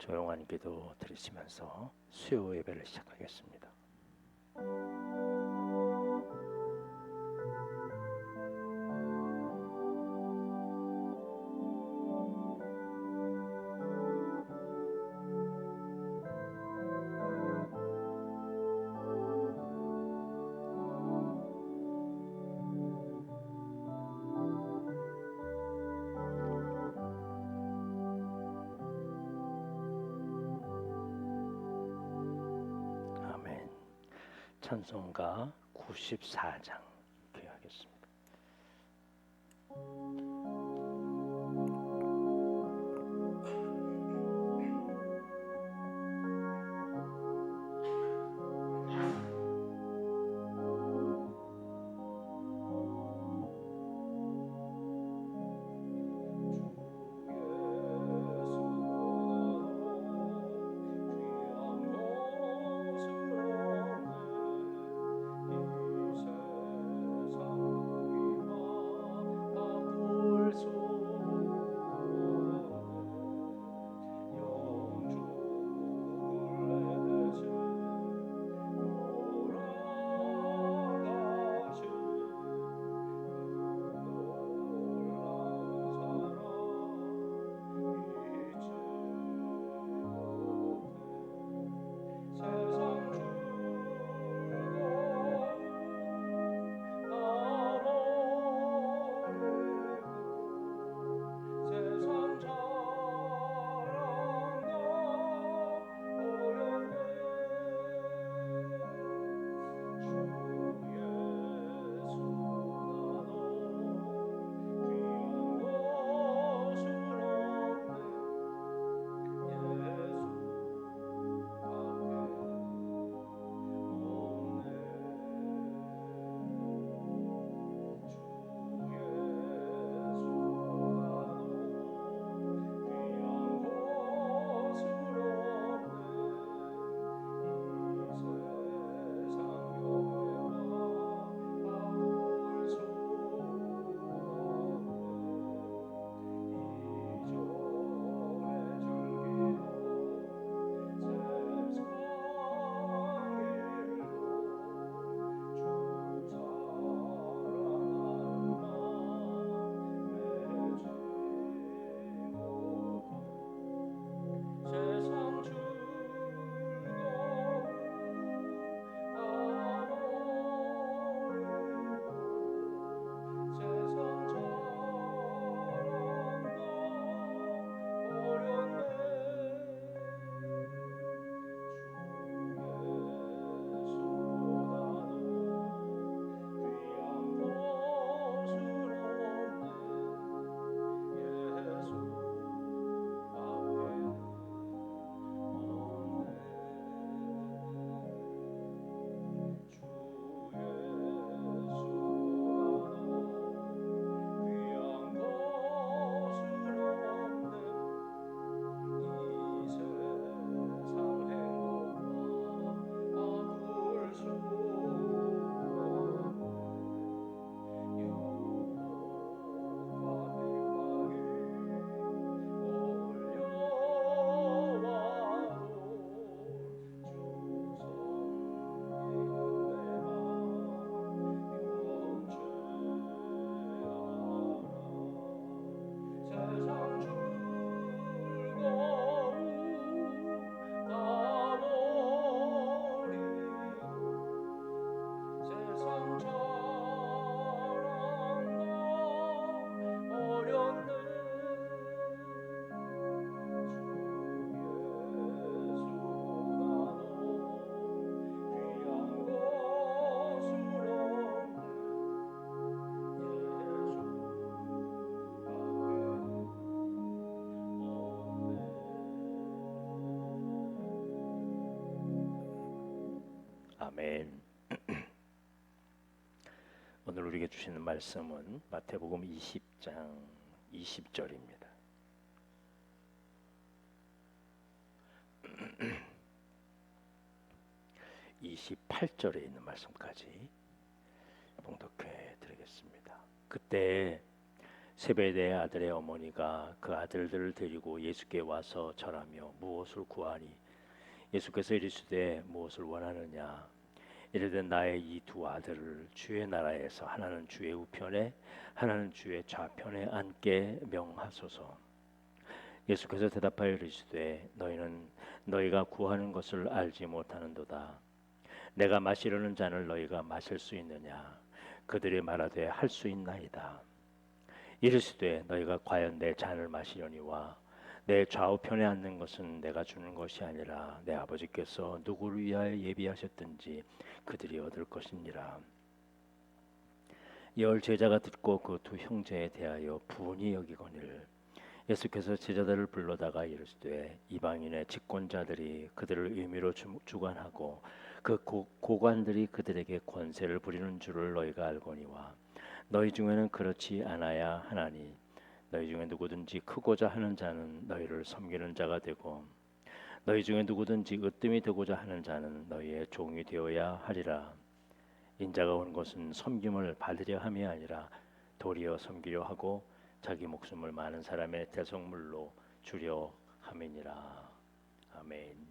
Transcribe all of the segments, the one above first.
조용한 기도 드리시면서 수요 예배를 시작하겠습니다. 아멘. 찬송가 94장 기도하겠습니다. 아멘. 오늘 우리에게 주시는 말씀은 마태복음 20장 20절입니다. 28절에 있는 말씀까지 봉독해 드리겠습니다. 그때 세베대의 아들의 어머니가 그 아들들을 데리고 예수께 와서 절하며 무엇을 구하니 예수께서 이르시되 무엇을 원하느냐 이르되 나의 이 두 아들을 주의 나라에서 하나는 주의 우편에 하나는 주의 좌편에 앉게 명하소서. 예수께서 대답하여 이르시되 너희는 너희가 구하는 것을 알지 못하는도다. 내가 마시려는 잔을 너희가 마실 수 있느냐 그들이 말하되 할 수 있나이다. 이르시되 너희가 과연 내 잔을 마시려니와 내 좌우편에 앉는 것은 내가 주는 것이 아니라 내 아버지께서 누구를 위하여 예비하셨든지 그들이 얻을 것이니라. 열 제자가 듣고 그 두 형제에 대하여 부은히 여기거늘 예수께서 제자들을 불러다가 이르시되 이방인의 집권자들이 그들을 의미로 주관하고 그 고관들이 그들에게 권세를 부리는 줄을 너희가 알거니와 너희 중에는 그렇지 않아야 하나니 너희 중에 누구든지 크고자 하는 자는 너희를 섬기는 자가 되고 너희 중에 누구든지 으뜸이 되고자 하는 자는 너희의 종이 되어야 하리라. 인자가 온 것은 섬김을 받으려 함이 아니라 도리어 섬기려 하고 자기 목숨을 많은 사람의 대속물로 주려 함이니라. 아멘.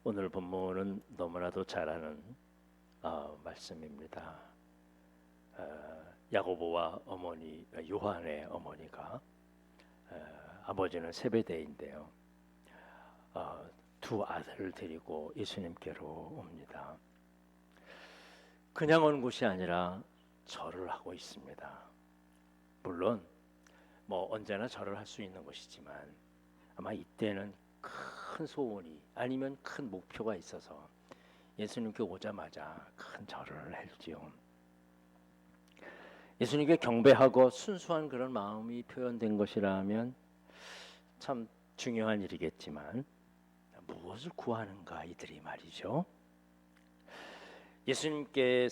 오늘 본문은 너무나도 잘 아는 말씀입니다. 야고보와 어머니 요한의 어머니가 아버지는 세베대인데요. 두 아들을 데리고 예수님께로 옵니다. 그냥 오는 곳이 아니라 절을 하고 있습니다. 물론 뭐 언제나 절을 할 수 있는 것이지만 아마 이때는 큰 소원이 아니면 큰 목표가 있어서 예수님께 오자마자 큰 절을 했지요. 예수님께 경배하고 순수한 그런 마음이 표현된 것이라면 참 중요한 일이겠지만 무엇을 구하는가 이들이 말이죠. 예수님께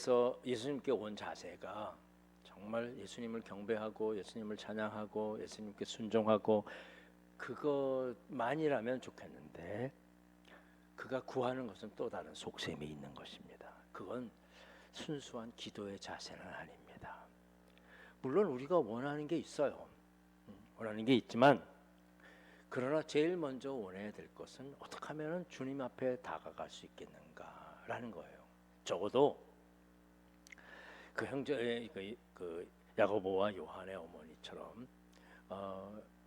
온 자세가 정말 예수님을 경배하고 예수님을 찬양하고 예수님께 순종하고 그것만이라면 좋겠는데 그가 구하는 것은 또 다른 속셈이 있는 것입니다. 그건 순수한 기도의 자세는 아닙니다. 물론 우리가 원하는 게 있어요. 원하는 게 있지만 그러나 제일 먼저 원해야 될 것은 어떻게 하면 주님 앞에 다가갈 수 있겠는가라는 거예요. 적어도 그 형제 그 야고보와 요한의 어머니처럼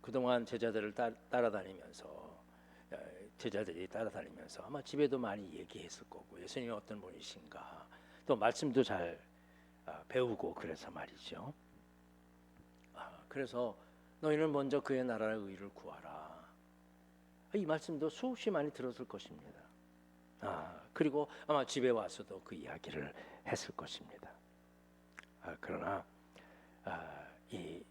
그동안 제자들이 따라다니면서 아마 집에도 많이 얘기했을 거고 예수님이 어떤 분이신가 또 말씀도 잘 배우고 그래서 말이죠. 그래서 너희는 먼저 그의 나라의 의를 구하라. 이 말씀도 수없이 많이 들었을 것입니다. 그리고 아마 집에 와서도 그 이야기를 했을 것입니다. 그러나 이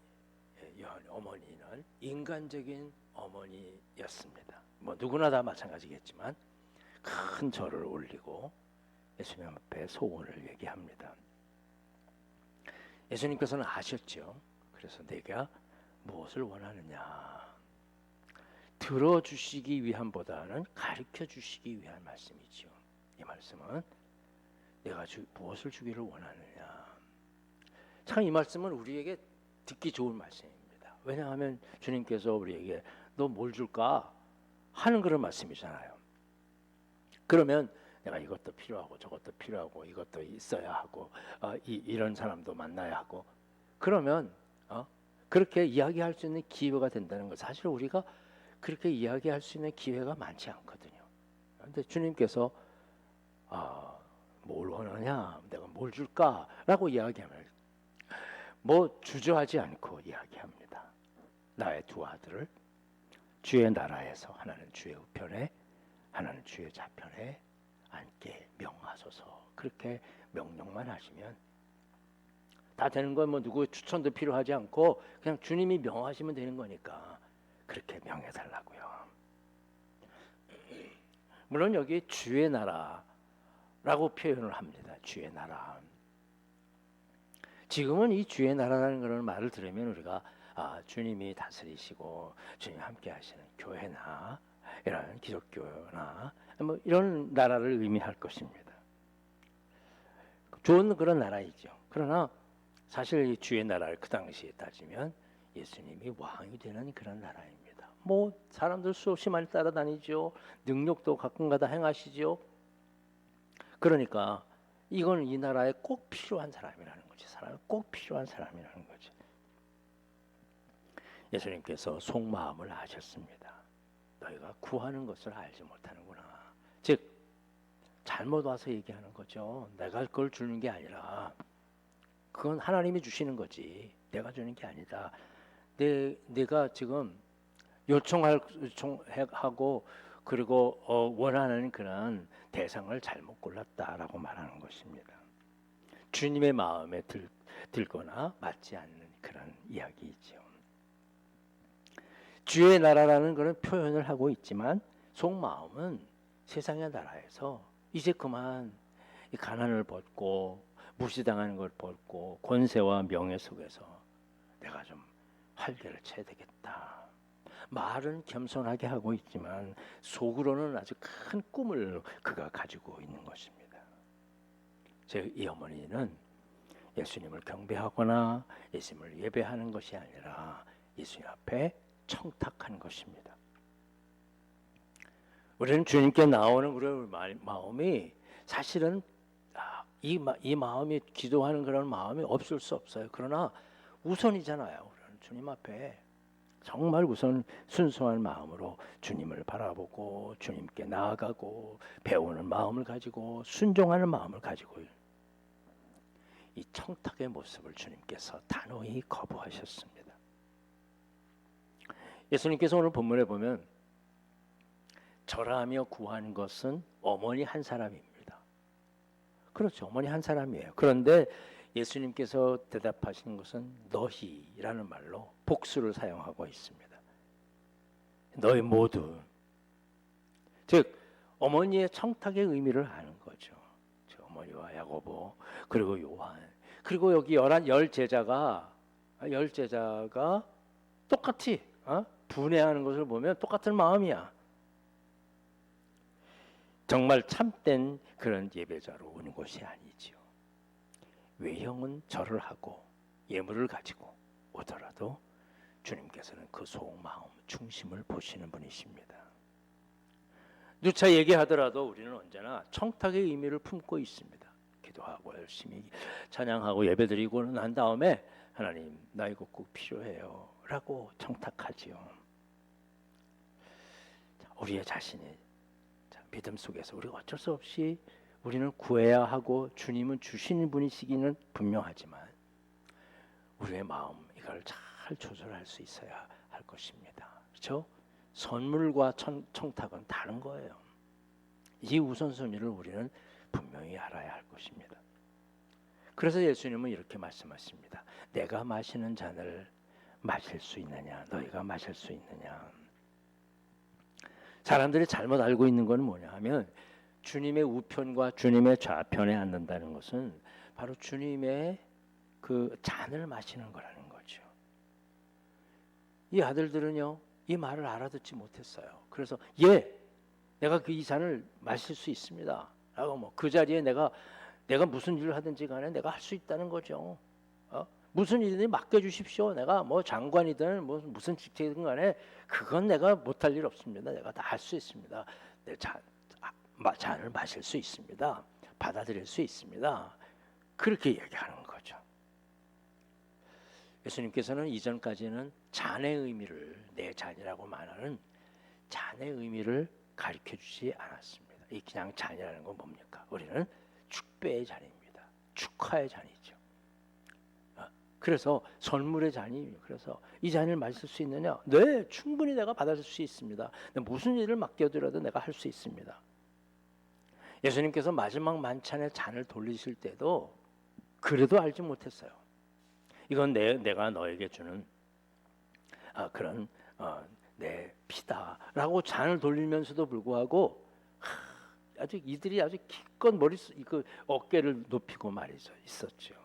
요한 어머니는 인간적인 어머니였습니다. 뭐 누구나 다 마찬가지겠지만 큰 절을 올리고 예수님 앞에 소원을 얘기합니다. 예수님께서는 아셨죠. 그래서 내가 무엇을 원하느냐 들어주시기 위함보다는 가르쳐 주시기 위한 말씀이죠. 이 말씀은 내가 무엇을 주기를 원하느냐. 참 이 말씀은 우리에게 듣기 좋은 말씀입니다. 왜냐하면 주님께서 우리에게 너 뭘 줄까 하는 그런 말씀이잖아요. 그러면 내가 이것도 필요하고 저것도 필요하고 이것도 있어야 하고 이런 사람도 만나야 하고 그러면 그렇게 이야기할 수 있는 기회가 된다는 것. 사실 우리가 그렇게 이야기할 수 있는 기회가 많지 않거든요. 그런데 주님께서 뭘 원하냐, 내가 뭘 줄까라고 이야기하면 뭐 주저하지 않고 이야기합니다. 나의 두 아들을 주의 나라에서 하나는 주의 우편에 하나는 주의 좌편에 앉게 명하소서. 그렇게 명령만 하시면 다 되는 건 뭐 누구의 추천도 필요하지 않고 그냥 주님이 명하시면 되는 거니까 그렇게 명해달라고요. 물론 여기 주의 나라라고 표현을 합니다. 주의 나라. 지금은 이 주의 나라라는 그런 말을 들으면 우리가 주님이 다스리시고 주님 함께 하시는 교회나 이런 기독교나 뭐 이런 나라를 의미할 것입니다. 좋은 그런 나라이죠. 그러나 사실 이 주의 나라를 그 당시에 따지면 예수님이 왕이 되는 그런 나라입니다. 뭐 사람들 수없이 많이 따라다니죠. 능력도 가끔가다 행하시죠. 그러니까 이건 이 나라에 꼭 필요한 사람이라는 거지. 사람이 꼭 필요한 사람이라는 거지. 예수님께서 속마음을 아셨습니다. 너희가 구하는 것을 알지 못하는구나. 즉 잘못 와서 얘기하는 거죠. 내가 그걸 주는 게 아니라 그건 하나님이 주시는 거지. 내가 주는 게 아니다. 내가 지금 요청하고 그리고 원하는 그런 대상을 잘못 골랐다라고 말하는 것입니다. 주님의 마음에 들거나 맞지 않는 그런 이야기이죠. 주의 나라라는 그런 표현을 하고 있지만 속마음은 세상의 나라에서 이제 그만 이 가난을 벗고 무시당하는 걸 벗고 권세와 명예 속에서 내가 좀 활개를 쳐야 되겠다. 말은 겸손하게 하고 있지만 속으로는 아주 큰 꿈을 그가 가지고 있는 것입니다. 제 이 어머니는 예수님을 경배하거나 예수님을 예배하는 것이 아니라 예수님 앞에 청탁한 것입니다. 우리는 주님께 나오는 우리의 마음이 사실은 이 마음이 기도하는 그런 마음이 없을 수 없어요. 그러나 우선이잖아요. 우리는 주님 앞에 정말 우선 순수한 마음으로 주님을 바라보고 주님께 나아가고 배우는 마음을 가지고 순종하는 마음을 가지고 이 청탁의 모습을 주님께서 단호히 거부하셨습니다. 예수님께서 오늘 본문에 보면 절하며 구하는 것은 어머니 한 사람입니다. 그렇죠. 어머니 한 사람이에요. 그런데 예수님께서 대답하신 것은 너희라는 말로 복수를 사용하고 있습니다. 너희 모두. 즉 어머니의 청탁의 의미를 아는 거죠. 어머니와 야고보 그리고 요한 그리고 여기 열 제자가 똑같이 분해하는 것을 보면 똑같은 마음이야. 정말 참된 그런 예배자로 오는 것이 아니지요. 외형은 절을 하고 예물을 가지고 오더라도 주님께서는 그 속마음 중심을 보시는 분이십니다. 누차 얘기하더라도 우리는 언제나 청탁의 의미를 품고 있습니다. 기도하고 열심히 찬양하고 예배드리고 난 다음에 하나님 나 이거 꼭 필요해요 라고 청탁하지요. 우리의 자신이 믿음 속에서 우리가 어쩔 수 없이 우리는 구해야 하고 주님은 주시는 분이시기는 분명하지만 우리의 마음 이걸 잘 조절할 수 있어야 할 것입니다. 그렇죠? 선물과 청탁은 다른 거예요. 이 우선순위를 우리는 분명히 알아야 할 것입니다. 그래서 예수님은 이렇게 말씀하십니다. 내가 마시는 잔을 마실 수 있느냐? 너희가 마실 수 있느냐? 사람들이 잘못 알고 있는 건 뭐냐 하면 주님의 우편과 주님의 좌편에 앉는다는 것은 바로 주님의 그 잔을 마시는 거라는 거죠. 이 아들들은요, 이 말을 알아듣지 못했어요. 그래서 내가 이 잔을 마실 수 있습니다. 라고 뭐 그 자리에 내가 무슨 일을 하든지 간에 내가 할 수 있다는 거죠. 무슨 일이든 맡겨주십시오. 내가 뭐 장관이든 무슨 직책이든 간에 그건 내가 못할 일 없습니다. 내가 다 할 수 있습니다. 내 잔을 마실 수 있습니다. 받아들일 수 있습니다. 그렇게 얘기하는 거죠. 예수님께서는 이전까지는 잔의 의미를 내 잔이라고 말하는 잔의 의미를 가르쳐주지 않았습니다. 이 그냥 잔이라는 건 뭡니까? 우리는 축배의 잔입니다. 축하의 잔이죠. 그래서 선물의 잔이 그래서 이 잔을 마실 수 있느냐? 네, 충분히 내가 받아줄 수 있습니다. 무슨 일을 맡겨드려도 내가 할 수 있습니다. 예수님께서 마지막 만찬에 잔을 돌리실 때도 그래도 알지 못했어요. 이건 내가 너에게 주는 그런 내 피다라고 잔을 돌리면서도 불구하고 아주 이들이 아주 기껏 어깨를 높이고 말이죠 있었죠.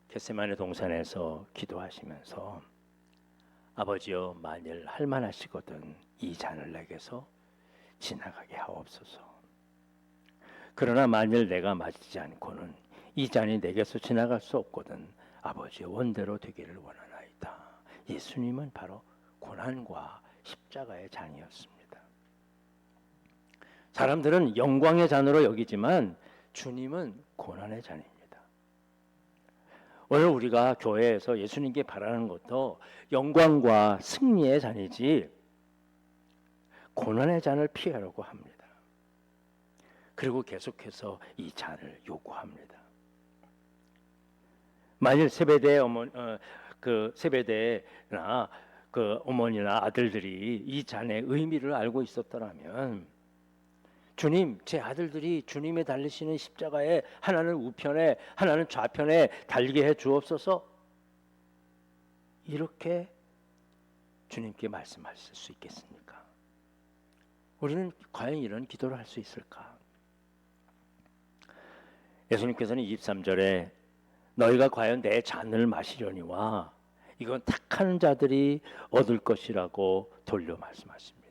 겟세마네 동산에서 기도하시면서 아버지여 만일 할만하시거든 이 잔을 내게서 지나가게 하옵소서. 그러나 만일 내가 마시지 않고는 이 잔이 내게서 지나갈 수 없거든 아버지의 원대로 되기를 원하나이다. 예수님은 바로 고난과 십자가의 잔이었습니다. 사람들은 영광의 잔으로 여기지만 주님은 고난의 잔입니다. 오늘 우리가 교회에서 예수님께 바라는 것도 영광과 승리의 잔이지 고난의 잔을 피하려고 합니다. 그리고 계속해서 이 잔을 요구합니다. 만일 세베대나 그 어머니나 아들들이 이 잔의 의미를 알고 있었더라면, 주님, 제 아들들이 주님이 달리시는 십자가에 하나는 우편에 하나는 좌편에 달리게 해 주옵소서, 이렇게 주님께 말씀하실 수 있겠습니까? 우리는 과연 이런 기도를 할 수 있을까? 예수님께서는 23절에 너희가 과연 내 잔을 마시려니와 이건 택하는 자들이 얻을 것이라고 돌려 말씀하십니다.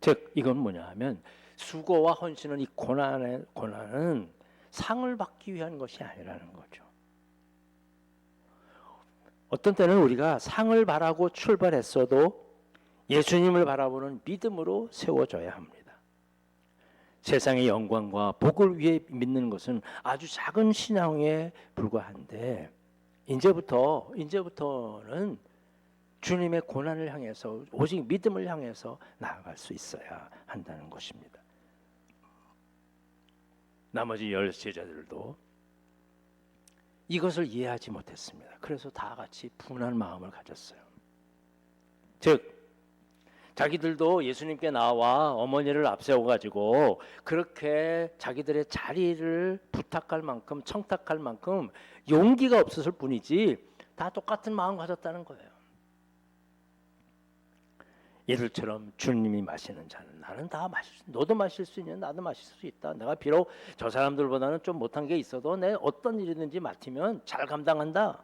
즉 이건 뭐냐 하면, 수고와 헌신은, 이 고난은 상을 받기 위한 것이 아니라는 거죠. 어떤 때는 우리가 상을 바라고 출발했어도 예수님을 바라보는 믿음으로 세워져야 합니다. 세상의 영광과 복을 위해 믿는 것은 아주 작은 신앙에 불과한데, 이제부터는 주님의 고난을 향해서, 오직 믿음을 향해서 나아갈 수 있어야 한다는 것입니다. 나머지 10 제자들도 이것을 이해하지 못했습니다. 그래서 다 같이 분한 마음을 가졌어요. 즉 자기들도 예수님께 나와 어머니를 앞세워 가지고 그렇게 자기들의 자리를 부탁할 만큼, 청탁할 만큼 용기가 없었을 뿐이지 다 똑같은 마음 가졌다는 거예요. 얘들처럼 주님이 마시는 잔은 나는 다 너도 마실 수 있는, 나도 마실 수 있다. 내가 비록 저 사람들보다는 좀 못한 게 있어도 내 어떤 일이든지 맡으면 잘 감당한다.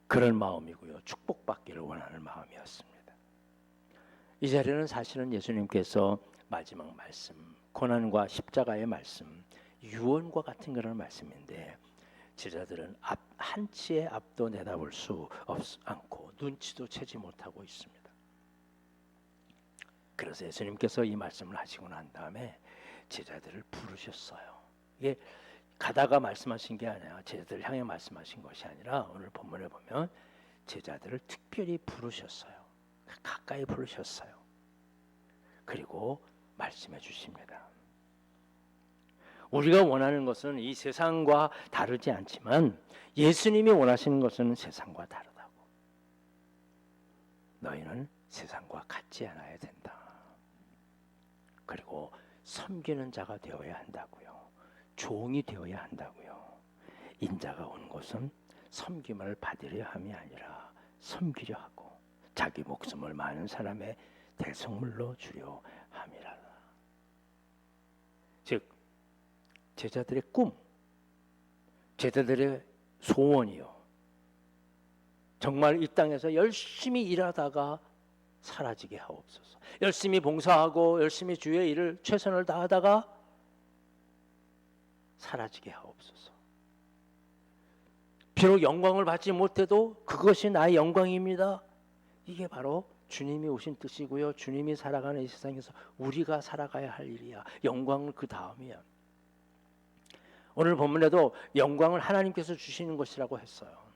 그런 마음이고요. 축복받기를 원하는 마음이었습니다. 이 자리는 사실은 예수님께서 마지막 말씀, 고난과 십자가의 말씀, 유언과 같은 그런 말씀인데, 제자들은 한치의 앞도 내다볼 수 않고 눈치도 채지 못하고 있습니다. 그래서 예수님께서 이 말씀을 하시고 난 다음에 제자들을 부르셨어요. 이게 가다가 말씀하신 게 아니라, 제자들을 향해 말씀하신 것이 아니라, 오늘 본문에 보면 제자들을 특별히 부르셨어요. 가까이 부르셨어요. 그리고 말씀해 주십니다. 우리가 원하는 것은 이 세상과 다르지 않지만 예수님이 원하시는 것은 세상과 다르다고. 너희는 세상과 같지 않아야 된다. 그리고 섬기는 자가 되어야 한다고요. 종이 되어야 한다고요. 인자가 온 것은 섬김을 받으려 함이 아니라 섬기려 하고 자기 목숨을 많은 사람의 대속물로 주려 함이라. 즉 제자들의 꿈, 제자들의 소원이요, 정말 이 땅에서 열심히 일하다가 사라지게 하옵소서. 열심히 봉사하고 열심히 주의 일을 최선을 다하다가 사라지게 하옵소서. 비록 영광을 받지 못해도 그것이 나의 영광입니다. 이게 바로 주님이 오신 뜻이고요. 주님이 살아가는 이 세상에서 우리가 살아가야 할 일이야. 영광은 그 다음이야. 오늘 본문에도 영광을 하나님께서 주시는 것이라고 했어요.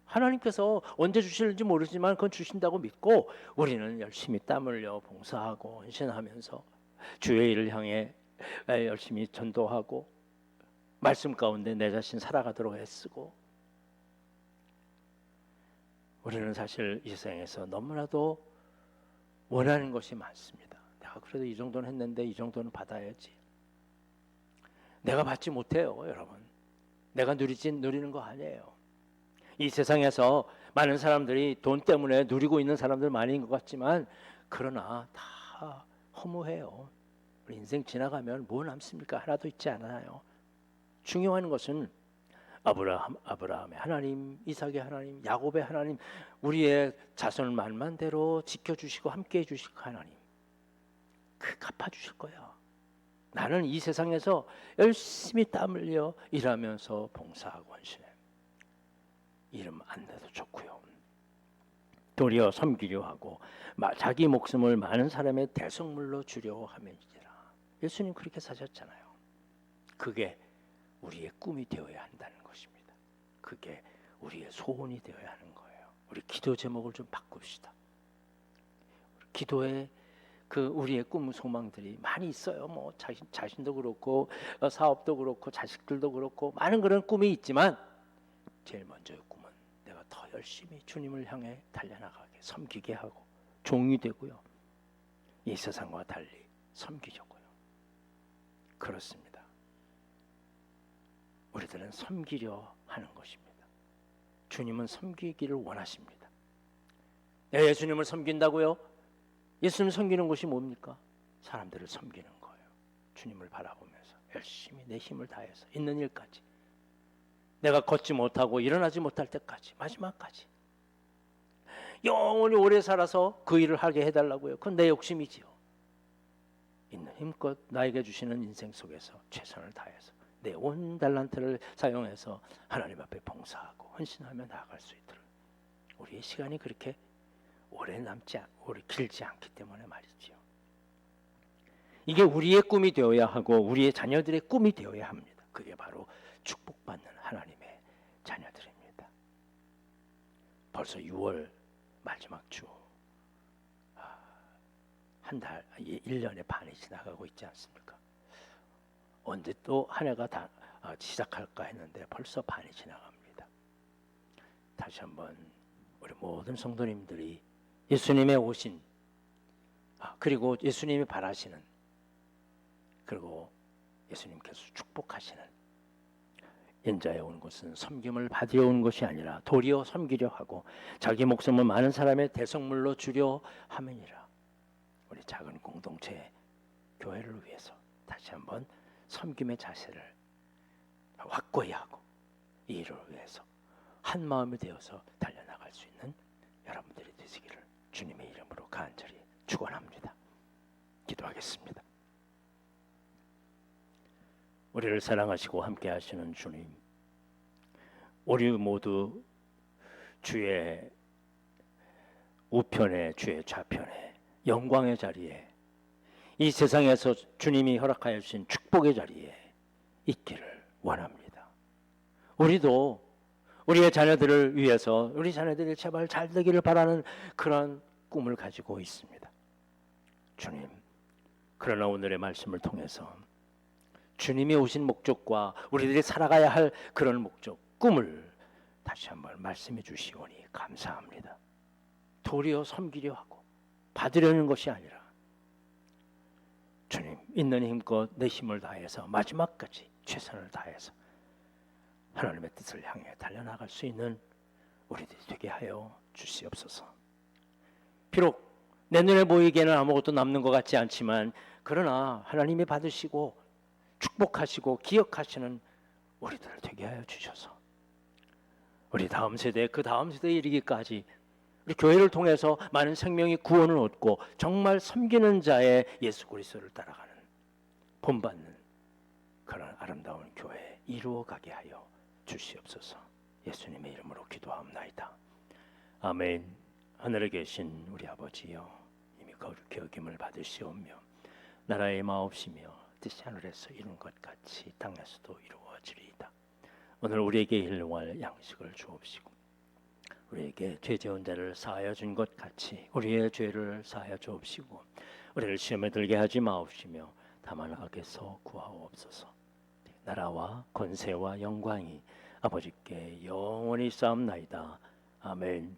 하나님께서 언제 주실지 모르지만 그건 주신다고 믿고, 우리는 열심히 땀 흘려 봉사하고 헌신하면서 주의 일을 향해 열심히 전도하고 말씀 가운데 내 자신 살아가도록 애쓰고, 우리는 사실 이 세상에서 너무나도 원하는 것이 많습니다. 내가 그래도 이 정도는 했는데 이 정도는 받아야지. 내가 받지 못해요, 여러분. 내가 누리는 거 아니에요. 이 세상에서 많은 사람들이 돈 때문에 누리고 있는 사람들 많은 것 같지만, 그러나 다 허무해요. 우리 인생 지나가면 뭐 남습니까? 하나도 있지 않아요. 중요한 것은 아브라함의 하나님, 이삭의 하나님, 야곱의 하나님, 우리의 자손을 만만대로 지켜주시고 함께해 주실 하나님, 그 갚아주실 거야. 나는 이 세상에서 열심히 땀 흘려 일하면서 봉사하고 헌신해. 이름 안 내도 좋고요. 도리어 섬기려 하고 자기 목숨을 많은 사람의 대속물로 주려 함이니라. 예수님 그렇게 사셨잖아요. 그게 우리의 꿈이 되어야 한다는 것입니다. 그게 우리의 소원이 되어야 하는 거예요. 우리 기도 제목을 좀 바꿉시다. 기도에 우리의 꿈 소망들이 많이 있어요. 뭐 자신도 그렇고 사업도 그렇고 자식들도 그렇고 많은 그런 꿈이 있지만 제일 먼저의 꿈은 내가 더 열심히 주님을 향해 달려나가게 섬기게 하고 종이 되고요. 이 세상과 달리 섬기려고요. 그렇습니다. 우리들은 섬기려 하는 것입니다. 주님은 섬기기를 원하십니다. 내가 예수님을 섬긴다고요? 예수님 섬기는 것이 뭡니까? 사람들을 섬기는 거예요. 주님을 바라보면서 열심히 내 힘을 다해서 있는 일까지, 내가 걷지 못하고 일어나지 못할 때까지, 마지막까지 영원히 오래 살아서 그 일을 하게 해달라고요. 그건 내 욕심이지요. 있는 힘껏 나에게 주시는 인생 속에서 최선을 다해서 내 온 달란트를 사용해서 하나님 앞에 봉사하고 헌신하며 나아갈 수 있도록, 우리의 시간이 그렇게 오래 길지 않기 때문에 말이지요. 이게 우리의 꿈이 되어야 하고 우리의 자녀들의 꿈이 되어야 합니다. 그게 바로 축복받는 하나님의 자녀들입니다. 벌써 6월 마지막 주, 한 달, 1년의 반이 지나가고 있지 않습니까? 언제 또 한 해가 다 시작할까 했는데 벌써 반이 지나갑니다. 다시 한번 우리 모든 성도님들이 예수님의 오신, 그리고 예수님이 바라시는, 그리고 예수님께서 축복하시는, 인자에 온 것은 섬김을 받으려 온 것이 아니라 도리어 섬기려 하고 자기 목숨을 많은 사람의 대속물로 주려 함이니라. 우리 작은 공동체 교회를 위해서 다시 한번 섬김의 자세를 확고히 하고 이 일을 위해서 한 마음이 되어서 달려나갈 수 있는 여러분들이 되시기를 주님의 이름으로 간절히 축원합니다. 기도하겠습니다. 우리를 사랑하시고 함께 하시는 주님, 우리 모두 주의 우편에, 주의 좌편에, 영광의 자리에, 이 세상에서 주님이 허락하여 주신 축복의 자리에 있기를 원합니다. 우리도 우리의 자녀들을 위해서 우리 자녀들이 제발 잘 되기를 바라는 그런 꿈을 가지고 있습니다. 주님, 그러나 오늘의 말씀을 통해서 주님이 오신 목적과 우리들이 살아가야 할 그런 목적, 꿈을 다시 한번 말씀해 주시오니 감사합니다. 도리어 섬기려 하고 받으려는 것이 아니라 주님, 있는 힘껏 내 힘을 다해서 마지막까지 최선을 다해서 하나님의 뜻을 향해 달려나갈 수 있는 우리들이 되게 하여 주시옵소서. 비록 내 눈에 보이기에는 아무것도 남는 것 같지 않지만 그러나 하나님이 받으시고 축복하시고 기억하시는 우리들을 되게 하여 주셔서 우리 다음 세대, 그 다음 세대에 이르기까지 우리 교회를 통해서 많은 생명이 구원을 얻고 정말 섬기는 자의 예수 그리스도를 따라가는 본받는 그런 아름다운 교회 이루어가게 하여 주시옵소서. 예수님의 이름으로 기도하옵나이다. 아멘. 하늘에 계신 우리 아버지여, 이미 거룩히 여김을 받으시오며 나라의 마옵시며 뜻이 하늘에서 이룬 것 같이 땅에서도 이루어지리이다. 오늘 우리에게 일용할 양식을 주옵시고 우리에게 죄 지은 자를 사하여 준 것 같이 우리의 죄를 사하여 주옵시고 우리를 시험에 들게 하지 마옵시며 다만 악에서 구하옵소서. 나라와 권세와 영광이 아버지께 영원히 쌓옵나이다. 아멘.